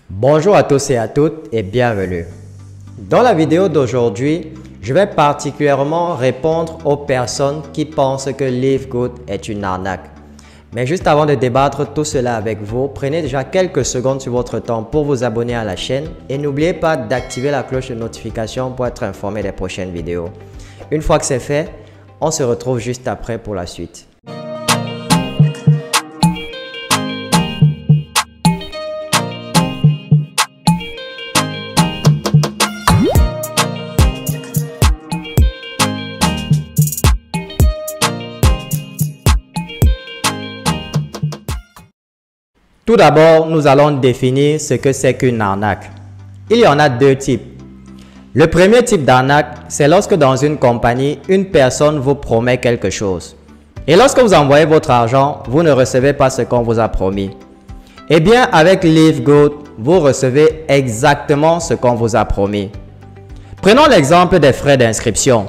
Bonjour à tous et à toutes et bienvenue. Dans la vidéo d'aujourd'hui, je vais particulièrement répondre aux personnes qui pensent que Live Good est une arnaque. Mais juste avant de débattre tout cela avec vous, prenez déjà quelques secondes sur votre temps pour vous abonner à la chaîne et n'oubliez pas d'activer la cloche de notification pour être informé des prochaines vidéos. Une fois que c'est fait, on se retrouve juste après pour la suite. Tout d'abord, nous allons définir ce que c'est qu'une arnaque. Il y en a deux types. Le premier type d'arnaque, c'est lorsque dans une compagnie, une personne vous promet quelque chose. Et lorsque vous envoyez votre argent, vous ne recevez pas ce qu'on vous a promis. Eh bien, avec Live Good, vous recevez exactement ce qu'on vous a promis. Prenons l'exemple des frais d'inscription.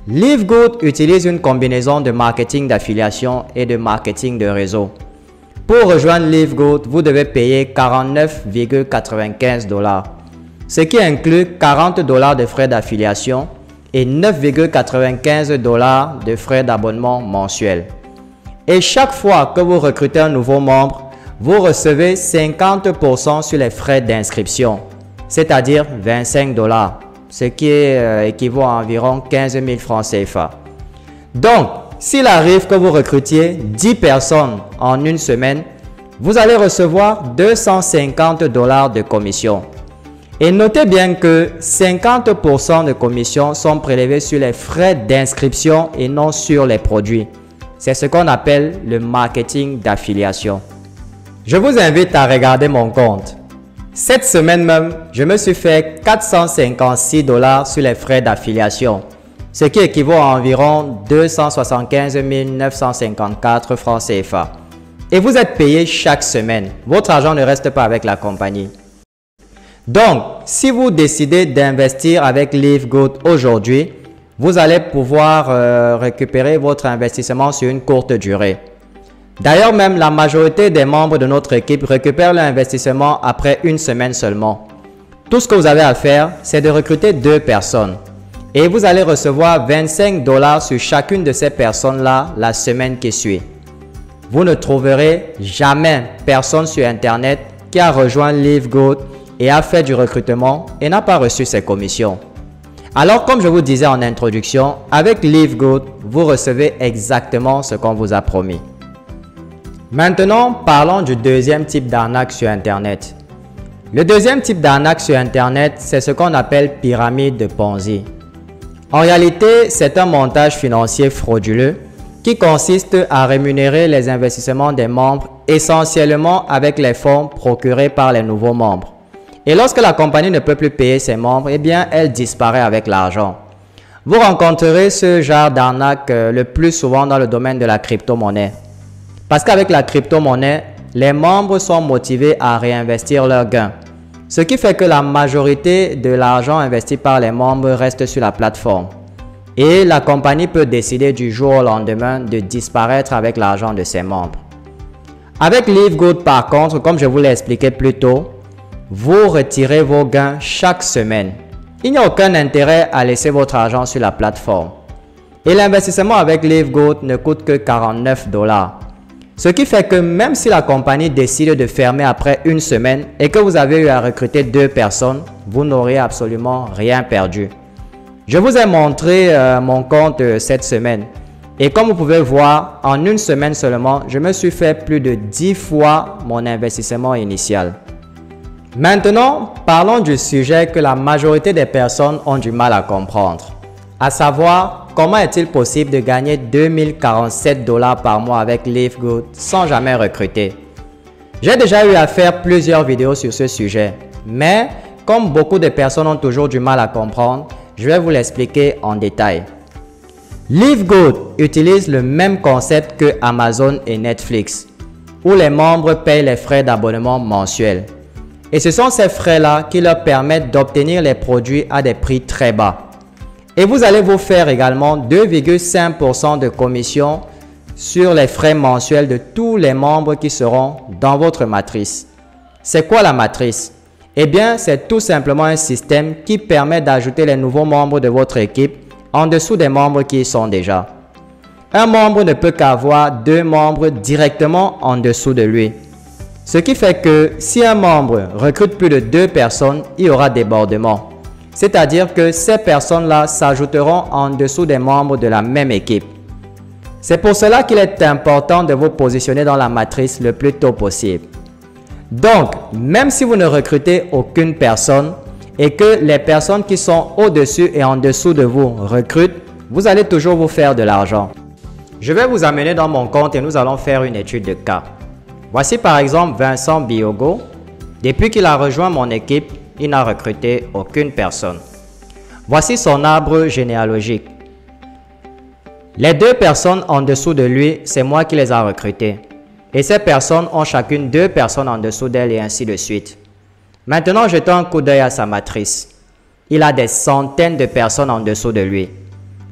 Live Good utilise une combinaison de marketing d'affiliation et de marketing de réseau. Pour rejoindre Live Good, vous devez payer 49,95 $, ce qui inclut 40 $ de frais d'affiliation et 9,95 $ de frais d'abonnement mensuel. Et chaque fois que vous recrutez un nouveau membre, vous recevez 50% sur les frais d'inscription, c'est-à-dire 25 $, ce qui équivaut à environ 15 000 francs CFA. Donc, s'il arrive que vous recrutiez 10 personnes en une semaine, vous allez recevoir 250 $ de commission. Et notez bien que 50% de commissions sont prélevées sur les frais d'inscription et non sur les produits. C'est ce qu'on appelle le marketing d'affiliation. Je vous invite à regarder mon compte. Cette semaine même, je me suis fait 456 $ sur les frais d'affiliation, ce qui équivaut à environ 275 954 francs CFA. Et vous êtes payé chaque semaine. Votre argent ne reste pas avec la compagnie. Donc, si vous décidez d'investir avec Live Good aujourd'hui, vous allez pouvoir récupérer votre investissement sur une courte durée. D'ailleurs, même la majorité des membres de notre équipe récupèrent l'investissement après une semaine seulement. Tout ce que vous avez à faire, c'est de recruter 2 personnes. Et vous allez recevoir 25 $ sur chacune de ces personnes-là la semaine qui suit. Vous ne trouverez jamais personne sur Internet qui a rejoint Live Good et a fait du recrutement et n'a pas reçu ses commissions. Alors, comme je vous disais en introduction, avec Live Good, vous recevez exactement ce qu'on vous a promis. Maintenant, parlons du deuxième type d'arnaque sur Internet. Le deuxième type d'arnaque sur Internet, c'est ce qu'on appelle pyramide de Ponzi. En réalité, c'est un montage financier frauduleux qui consiste à rémunérer les investissements des membres essentiellement avec les fonds procurés par les nouveaux membres. Et lorsque la compagnie ne peut plus payer ses membres, eh bien, elle disparaît avec l'argent. Vous rencontrerez ce genre d'arnaque le plus souvent dans le domaine de la crypto-monnaie. Parce qu'avec la crypto-monnaie, les membres sont motivés à réinvestir leurs gains. Ce qui fait que la majorité de l'argent investi par les membres reste sur la plateforme. Et la compagnie peut décider du jour au lendemain de disparaître avec l'argent de ses membres. Avec Live Good par contre, comme je vous l'ai expliqué plus tôt, vous retirez vos gains chaque semaine. Il n'y a aucun intérêt à laisser votre argent sur la plateforme. Et l'investissement avec Live Good ne coûte que 49 $. Ce qui fait que même si la compagnie décide de fermer après une semaine et que vous avez eu à recruter 2 personnes, vous n'aurez absolument rien perdu. Je vous ai montré mon compte cette semaine et comme vous pouvez voir, en une semaine seulement, je me suis fait plus de 10 fois mon investissement initial. Maintenant, parlons du sujet que la majorité des personnes ont du mal à comprendre, à savoir comment est-il possible de gagner 2047 $ par mois avec Live Good sans jamais recruter. J'ai déjà eu à faire plusieurs vidéos sur ce sujet, mais comme beaucoup de personnes ont toujours du mal à comprendre, je vais vous l'expliquer en détail. Live Good utilise le même concept que Amazon et Netflix, où les membres payent les frais d'abonnement mensuels. Et ce sont ces frais-là qui leur permettent d'obtenir les produits à des prix très bas. Et vous allez vous faire également 2,5% de commission sur les frais mensuels de tous les membres qui seront dans votre matrice. C'est quoi la matrice? Eh bien, c'est tout simplement un système qui permet d'ajouter les nouveaux membres de votre équipe en dessous des membres qui y sont déjà. Un membre ne peut qu'avoir 2 membres directement en dessous de lui. Ce qui fait que si un membre recrute plus de 2 personnes, il y aura débordement. C'est-à-dire que ces personnes-là s'ajouteront en dessous des membres de la même équipe. C'est pour cela qu'il est important de vous positionner dans la matrice le plus tôt possible. Donc, même si vous ne recrutez aucune personne et que les personnes qui sont au-dessus et en dessous de vous recrutent, vous allez toujours vous faire de l'argent. Je vais vous amener dans mon compte et nous allons faire une étude de cas. Voici par exemple Vincent Biogo. Depuis qu'il a rejoint mon équipe, il n'a recruté aucune personne. Voici son arbre généalogique. Les 2 personnes en dessous de lui, c'est moi qui les ai recrutées. Et ces personnes ont chacune 2 personnes en dessous d'elle et ainsi de suite. Maintenant, jetons un coup d'œil à sa matrice. Il a des centaines de personnes en dessous de lui.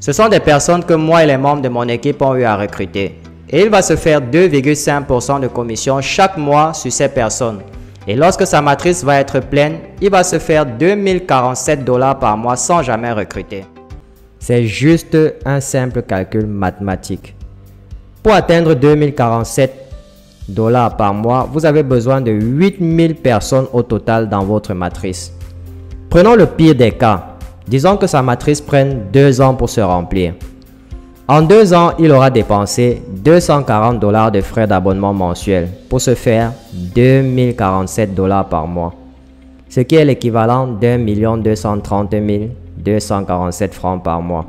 Ce sont des personnes que moi et les membres de mon équipe ont eu à recruter. Et il va se faire 2,5% de commission chaque mois sur ces personnes. Et lorsque sa matrice va être pleine, il va se faire 2047 $ par mois sans jamais recruter. C'est juste un simple calcul mathématique. Pour atteindre 2047 $ par mois, vous avez besoin de 8000 personnes au total dans votre matrice. Prenons le pire des cas. Disons que sa matrice prenne 2 ans pour se remplir. En 2 ans, il aura dépensé 240 $ de frais d'abonnement mensuels pour se faire 2047 $ par mois, ce qui est l'équivalent d'1 230 247 francs par mois.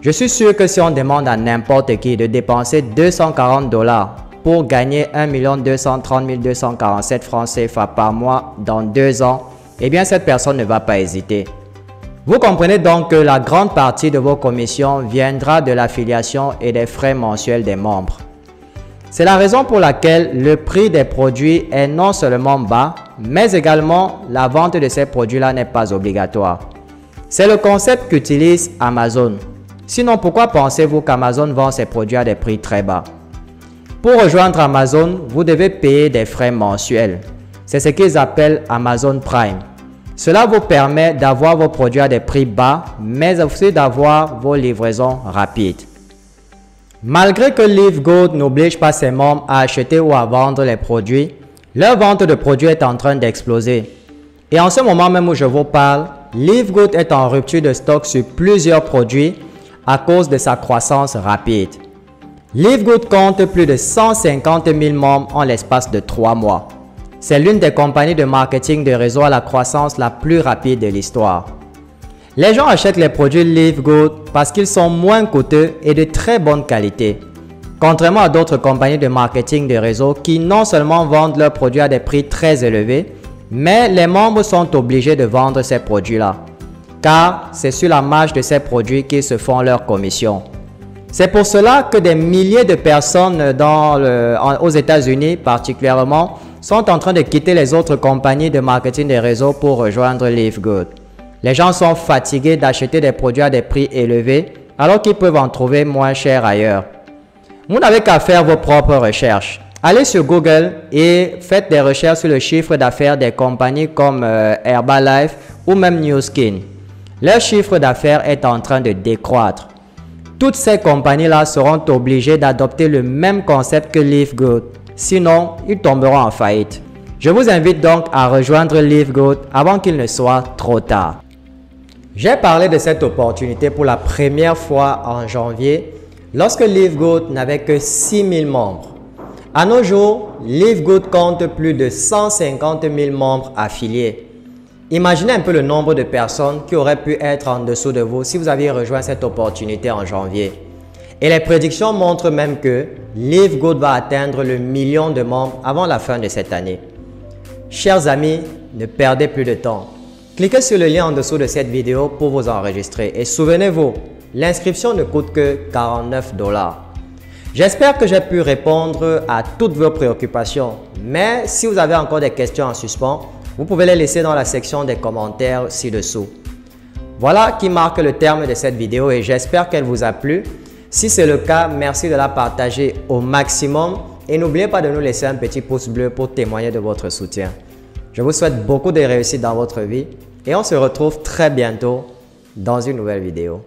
Je suis sûr que si on demande à n'importe qui de dépenser 240 $ pour gagner 1 230 247 francs CFA par mois dans 2 ans, eh bien cette personne ne va pas hésiter. Vous comprenez donc que la grande partie de vos commissions viendra de l'affiliation et des frais mensuels des membres. C'est la raison pour laquelle le prix des produits est non seulement bas, mais également la vente de ces produits-là n'est pas obligatoire. C'est le concept qu'utilise Amazon. Sinon, pourquoi pensez-vous qu'Amazon vend ses produits à des prix très bas? Pour rejoindre Amazon, vous devez payer des frais mensuels. C'est ce qu'ils appellent Amazon Prime. Cela vous permet d'avoir vos produits à des prix bas, mais aussi d'avoir vos livraisons rapides. Malgré que LiveGood n'oblige pas ses membres à acheter ou à vendre les produits, leur vente de produits est en train d'exploser. Et en ce moment même où je vous parle, LiveGood est en rupture de stock sur plusieurs produits à cause de sa croissance rapide. LiveGood compte plus de 150 000 membres en l'espace de 3 mois. C'est l'une des compagnies de marketing de réseau à la croissance la plus rapide de l'histoire. Les gens achètent les produits LiveGood parce qu'ils sont moins coûteux et de très bonne qualité. Contrairement à d'autres compagnies de marketing de réseau qui non seulement vendent leurs produits à des prix très élevés, mais les membres sont obligés de vendre ces produits-là, car c'est sur la marge de ces produits qu'ils se font leur commission. C'est pour cela que des milliers de personnes aux États-Unis particulièrement sont en train de quitter les autres compagnies de marketing de réseau pour rejoindre LiveGood. Les gens sont fatigués d'acheter des produits à des prix élevés alors qu'ils peuvent en trouver moins cher ailleurs. Vous n'avez qu'à faire vos propres recherches. Allez sur Google et faites des recherches sur le chiffre d'affaires des compagnies comme Herbalife ou même Nu Skin. Leur chiffre d'affaires est en train de décroître. Toutes ces compagnies-là seront obligées d'adopter le même concept que LiveGood. Sinon, ils tomberont en faillite. Je vous invite donc à rejoindre LiveGood avant qu'il ne soit trop tard. J'ai parlé de cette opportunité pour la première fois en janvier lorsque LiveGood n'avait que 6000 membres. À nos jours, LiveGood compte plus de 150 000 membres affiliés. Imaginez un peu le nombre de personnes qui auraient pu être en dessous de vous si vous aviez rejoint cette opportunité en janvier. Et les prédictions montrent même que LiveGood va atteindre le 1 million de membres avant la fin de cette année. Chers amis, ne perdez plus de temps. Cliquez sur le lien en dessous de cette vidéo pour vous enregistrer. Et souvenez-vous, l'inscription ne coûte que 49 $. J'espère que j'ai pu répondre à toutes vos préoccupations. Mais si vous avez encore des questions en suspens, vous pouvez les laisser dans la section des commentaires ci-dessous. Voilà qui marque le terme de cette vidéo et j'espère qu'elle vous a plu. Si c'est le cas, merci de la partager au maximum et n'oubliez pas de nous laisser un petit pouce bleu pour témoigner de votre soutien. Je vous souhaite beaucoup de réussite dans votre vie et on se retrouve très bientôt dans une nouvelle vidéo.